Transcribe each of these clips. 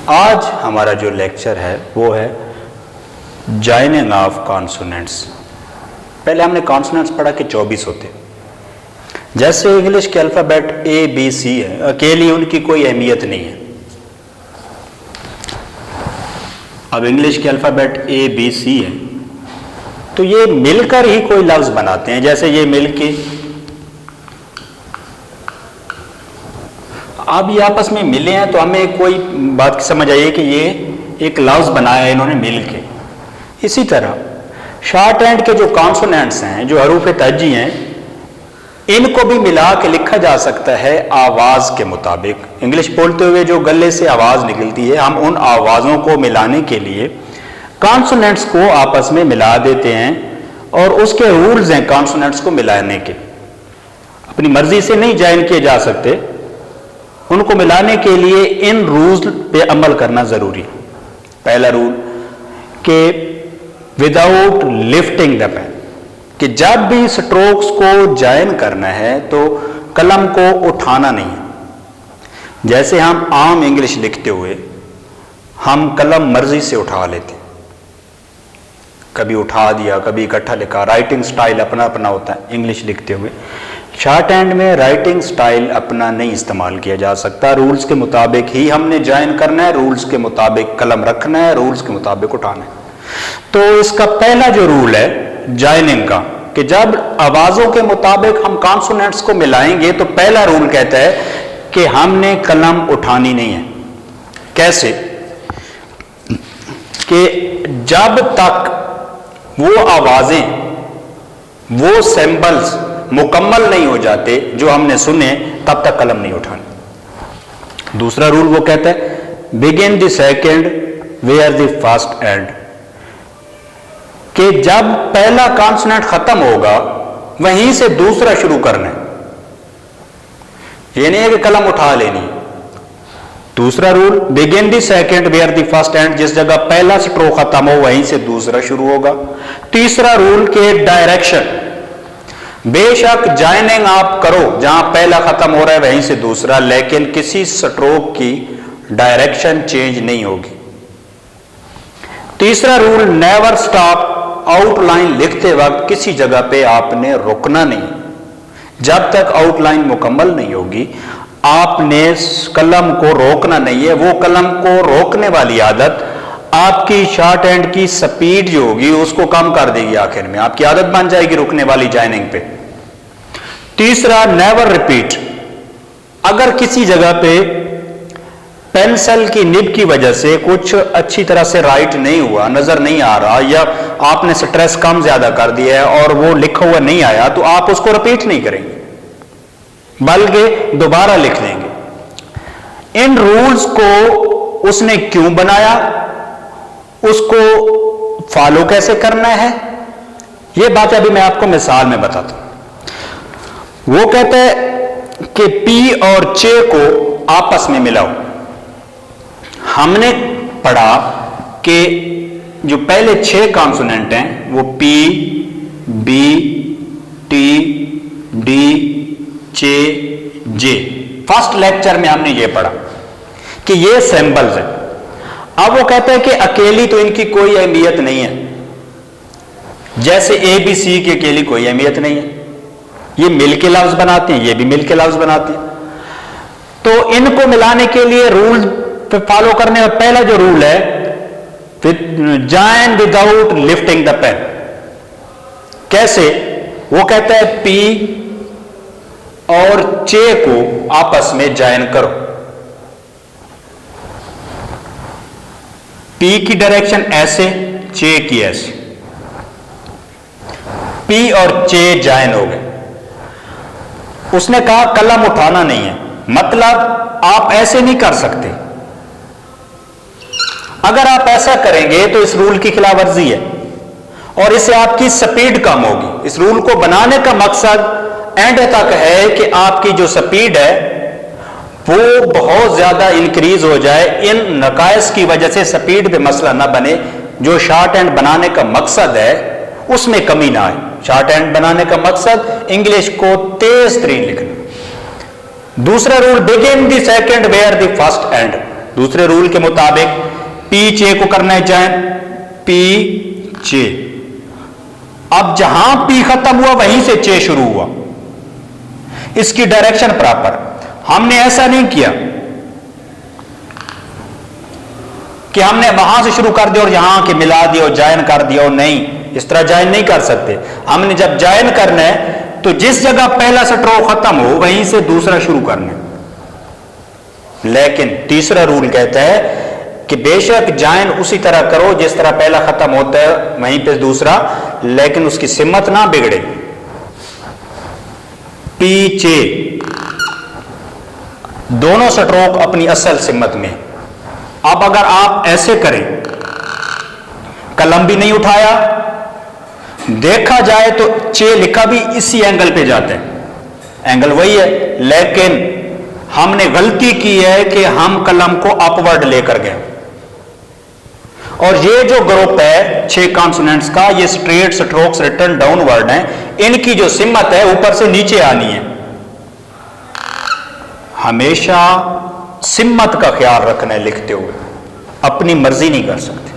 आज हमारा जो लेक्चर है वो है जॉइनिंग ऑफ कॉन्सोनेंट्स। पहले हमने कॉन्सोनेंट्स पढ़ा कि 24 होते। जैसे इंग्लिश के अल्फ़ाबेट ए बी सी है, अकेली उनकी कोई अहमियत नहीं है। अब इंग्लिश के अल्फ़ाबेट ए बी सी है तो ये मिलकर ही कोई लफ्ज़ बनाते हैं। जैसे ये मिलके, अब ये आपस में मिले हैं तो हमें कोई बात समझ आई कि ये एक लफ्ज़ बनाया है इन्होंने मिलके। इसी तरह शॉर्ट हैंड के जो कॉन्सोनेंट्स हैं, जो हरूफ तहजी हैं, इनको भी मिला के लिखा जा सकता है आवाज़ के मुताबिक। इंग्लिश बोलते हुए जो गले से आवाज़ निकलती है, हम उन आवाज़ों को मिलाने के लिए कॉन्सोनेंट्स को आपस में मिला देते हैं और उसके रूल्स हैं कॉन्सोनेंट्स को मिलाने के। अपनी मर्जी से नहीं ज्वाइन किए जा सकते, उनको मिलाने के लिए इन रूल्स पे अमल करना जरूरी है। पहला रूल कि विदाउट लिफ्टिंग द पेन, कि जब भी स्ट्रोक्स को ज्वाइन करना है तो कलम को उठाना नहीं है। जैसे हम आम इंग्लिश लिखते हुए हम कलम मर्जी से उठा लेते, कभी उठा दिया कभी इकट्ठा लिखा। राइटिंग स्टाइल अपना अपना होता है इंग्लिश लिखते हुए। शॉर्ट हैंड में राइटिंग स्टाइल अपना नहीं इस्तेमाल किया जा सकता। रूल्स के मुताबिक ही हमने ज्वाइन करना है, रूल्स के मुताबिक कलम रखना है, रूल्स के मुताबिक उठाना है। तो इसका पहला जो रूल है ज्वाइनिंग का, कि जब आवाजों के मुताबिक हम कॉन्सोनेंट्स को मिलाएंगे तो पहला रूल कहता है कि हमने कलम उठानी नहीं है। कैसे? कि जब तक वो आवाजें, वो सिंबल्स मुकम्मल नहीं हो जाते जो हमने सुने, तब तक कलम नहीं उठानी। दूसरा रूल वो कहता है begin the second where the first end, कि जब पहला कॉन्सोनेंट खत्म होगा वहीं से दूसरा शुरू करना है। ये नहीं है कि कलम उठा लेनी। दूसरा rule begin the second where the first end, जिस जगह पहला स्ट्रोक खत्म हो वहीं से दूसरा शुरू होगा। तीसरा रूल के डायरेक्शन, बेशक ज्वाइनिंग आप करो जहां पहला खत्म हो रहा है वहीं से दूसरा, लेकिन किसी स्ट्रोक की डायरेक्शन चेंज नहीं होगी। तीसरा रूल नेवर स्टॉप, आउटलाइन लिखते वक्त किसी जगह पे आपने रुकना नहीं। जब तक आउटलाइन मुकम्मल नहीं होगी आपने कलम को रोकना नहीं है। वो कलम को रोकने वाली आदत आपकी शॉर्ट हैंड की स्पीड जो होगी उसको कम कर देगी। आखिर में आपकी आदत बन जाएगी रुकने वाली ज्वाइनिंग पे। तीसरा नेवर रिपीट, अगर किसी जगह पे पेंसिल की निब की वजह से कुछ अच्छी तरह से राइट नहीं हुआ, नजर नहीं आ रहा, या आपने स्ट्रेस कम ज्यादा कर दिया है और वो लिखा हुआ नहीं आया, तो आप उसको रिपीट नहीं करेंगे बल्कि दोबारा लिख देंगे। इन रूल्स को उसने क्यों बनाया, उसको फॉलो कैसे करना है, यह बात अभी मैं आपको मिसाल में बताता हूं। वो कहता है कि पी और चे को आपस में मिलाओ। हमने पढ़ा कि जो पहले 6 कॉन्सोनेंट हैं वो पी, बी, टी, डी, चे, जे। फर्स्ट लेक्चर में हमने ये पढ़ा कि ये सिंबल्स हैं। अब वो कहता है कि अकेली तो इनकी कोई अहमियत नहीं है। जैसे ए बी सी की अकेली कोई अहमियत नहीं है, ये मिल के लफ्ज बनाते हैं, ये भी मिल के लफ्ज बनाते हैं। तो इनको मिलाने के लिए रूल पे फॉलो करने का पहला जो रूल है join without lifting the pen. कैसे? वो कहता है पी और चे को आपस में ज्वाइन करो। पी की डायरेक्शन ऐसे, चे की ऐसे। पी और चे ज्वाइन हो गए। उसने कहा कलम उठाना नहीं है, मतलब आप ऐसे नहीं कर सकते। अगर आप ऐसा करेंगे तो इस रूल की खिलाफवर्जी है और इससे आपकी स्पीड कम होगी। इस रूल को बनाने का मकसद एंड तक है कि आपकी जो स्पीड है वो बहुत ज्यादा इंक्रीज हो जाए। इन नकायस की वजह से स्पीड पे मसला ना बने। जो शॉर्ट हैंड बनाने का मकसद है उसमें कमी ना आए। शॉर्ट हैंड बनाने का मकसद इंग्लिश को तेज तरीन लिखना। दूसरा rule begin the second where the first end, दूसरे रूल के मुताबिक पी चे को करना है जॉइन, पी चे। अब जहां पी खत्म हुआ वहीं से चे शुरू हुआ, इसकी डायरेक्शन प्रॉपर। हमने ऐसा नहीं किया कि हमने वहां से शुरू कर दिया और यहां के मिला दिया और ज्वाइन कर दिया, और नहीं, इस तरह ज्वाइन नहीं कर सकते। हमने जब ज्वाइन करना है तो जिस जगह पहला स्ट्रोक खत्म हो वहीं से दूसरा शुरू करना है। लेकिन तीसरा रूल कहता है कि बेशक ज्वाइन उसी तरह करो जिस तरह पहला खत्म होता है वहीं पे दूसरा, लेकिन उसकी सिमत ना बिगड़े। पीछे दोनों स्ट्रोक अपनी असल सिमत में। अब अगर आप ऐसे करें, कलम भी नहीं उठाया, देखा जाए तो चे लिखा भी इसी एंगल पे जाता है, एंगल वही है, लेकिन हमने गलती की है कि हम कलम को अपवर्ड लेकर गए। और ये जो ग्रुप है 6 कॉन्सोनेंट्स का, ये स्ट्रेट स्ट्रोक्स रिटर्न डाउनवर्ड हैं, इनकी जो सिमत है ऊपर से नीचे आनी है। हमेशा सिमत का ख्याल रखना है लिखते हुए, अपनी मर्जी नहीं कर सकते।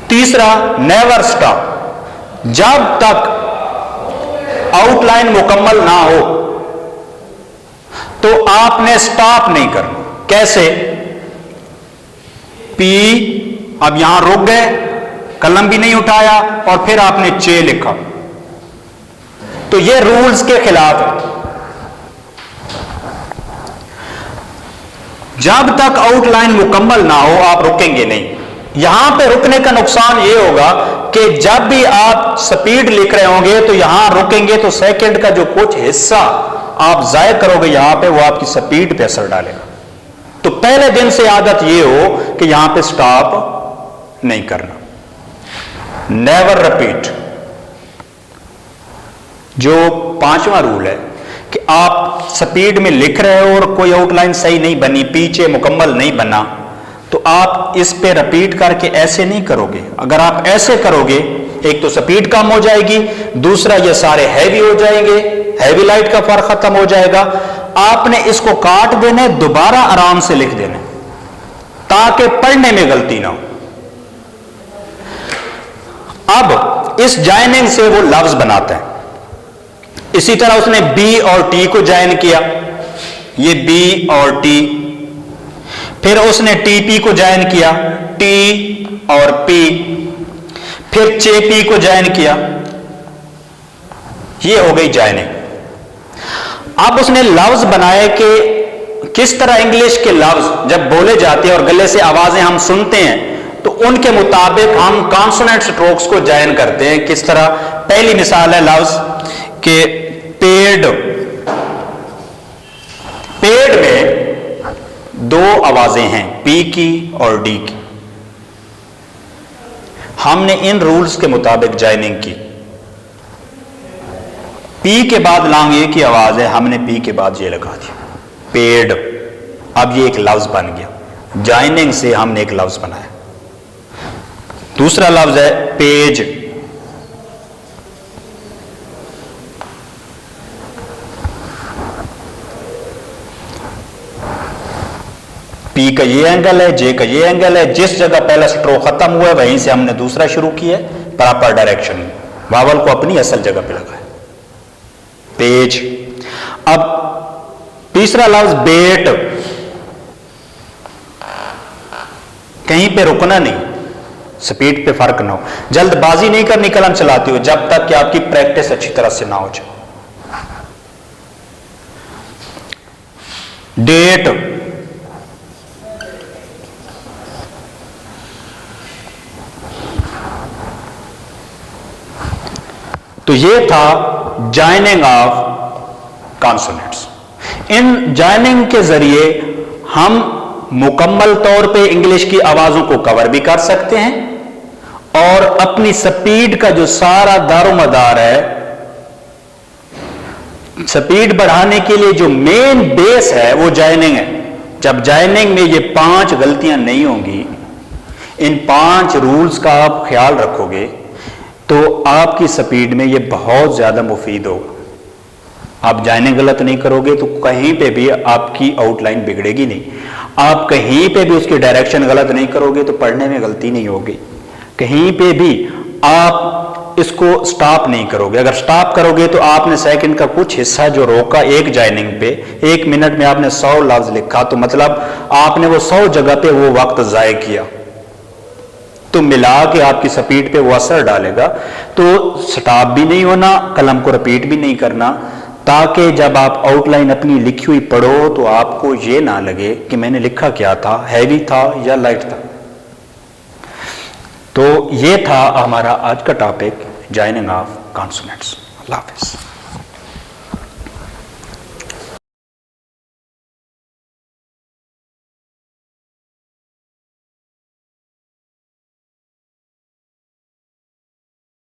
तीसरा, नेवर स्टॉप। जब तक आउटलाइन मुकम्मल ना हो तो आपने स्टॉप नहीं करना। कैसे? पी, अब यहां रुक गए, कलम भी नहीं उठाया और फिर आपने चे लिखा, तो ये रूल्स के खिलाफ है। जब तक आउटलाइन मुकम्मल ना हो आप रुकेंगे नहीं। यहां पे रुकने का नुकसान यह होगा कि जब भी आप स्पीड लिख रहे होंगे तो यहां रुकेंगे तो सेकंड का जो कुछ हिस्सा आप जाया करोगे यहां पे, वो आपकी स्पीड पे असर डालेगा। तो पहले दिन से आदत यह हो कि यहां पे स्टॉप नहीं करना। Never repeat. जो 5वां रूल है कि आप स्पीड में लिख रहे हो और कोई आउटलाइन सही नहीं बनी, पीछे मुकम्मल नहीं बना, तो आप इस पे रिपीट करके ऐसे नहीं करोगे। अगर आप ऐसे करोगे, एक तो स्पीड कम हो जाएगी, दूसरा ये सारे हैवी हो जाएंगे, हैवी लाइट का फर्क खत्म हो जाएगा। आपने इसको काट देने, दोबारा आराम से लिख देने ताकि पढ़ने में गलती ना हो। अब इस ज्वाइनिंग से वो लफ्ज बनाता है। इसी तरह उसने बी और टी को ज्वाइन किया, ये बी और टी। फिर उसने टीपी को ज्वाइन किया, टी और पी। फिर चेपी को ज्वाइन किया, ये हो गई ज्वाइनिंग। अब उसने लफ्ज बनाए कि किस तरह इंग्लिश के लफ्ज जब बोले जाते हैं और गले से आवाजें हम सुनते हैं तो उनके मुताबिक हम कॉन्सोनेंट स्ट्रोक्स को ज्वाइन करते हैं। किस तरह? पहली मिसाल है लफ्ज के पेड। पेड में 2 आवाजें हैं, पी की और डी की। हमने इन रूल्स के मुताबिक ज्वाइनिंग की। पी के बाद लॉन्ग ए की आवाज है, हमने पी के बाद ये लगा दिया, पेड। अब ये एक लफ्ज बन गया, ज्वाइनिंग से हमने एक लफ्ज बनाया। दूसरा लफ्ज है पेज। पी का ये एंगल है, जे का ये एंगल है, जिस जगह पहला स्ट्रोक खत्म हुआ है वहीं से हमने दूसरा शुरू किया है, प्रॉपर डायरेक्शन में, वावल को अपनी असल जगह पे लगाया, पेज। अब तीसरा लफ्ज बेट। कहीं पे रुकना नहीं, स्पीड पे फर्क ना हो, जल्दबाजी नहीं करनी कलम चलाती हो जब तक कि आपकी प्रैक्टिस अच्छी तरह से ना हो जाए। डेट। तो ये था joining of consonants. In joining के जरिए हम मुकम्मल तौर पे इंग्लिश की आवाजों को कवर भी कर सकते हैं और अपनी स्पीड का जो सारा दारोमदार है, स्पीड बढ़ाने के लिए जो मेन बेस है वो ज्वाइनिंग है। जब ज्वाइनिंग में ये 5 गलतियां नहीं होंगी, इन 5 रूल्स का आप ख्याल रखोगे तो आपकी स्पीड में ये बहुत ज्यादा मुफीद होगा। आप ज्वाइनिंग गलत नहीं करोगे तो कहीं पे भी आपकी आउटलाइन बिगड़ेगी नहीं। आप कहीं पे भी उसकी डायरेक्शन गलत नहीं करोगे तो पढ़ने में गलती नहीं होगी। कहीं पे भी आप इसको स्टॉप नहीं करोगे। अगर स्टॉप करोगे तो आपने सेकंड का कुछ हिस्सा जो रोका एक जॉइनिंग पे, 1 मिनट में आपने 100 लफ्ज लिखा, तो मतलब आपने वो 100 जगह पे वो वक्त जाय किया, तो मिला के आपकी स्पीड पे वो असर डालेगा। तो स्टॉप भी नहीं होना, कलम को रिपीट भी नहीं करना, ताकि जब आप आउटलाइन अपनी लिखी हुई पढ़ो तो आपको ये ना लगे कि मैंने लिखा क्या था, हैवी था या लाइट था। तो ये था हमारा आज का टॉपिक, जॉइनिंग ऑफ कॉन्सोनेंट्स। अल्लाह हाफिज़।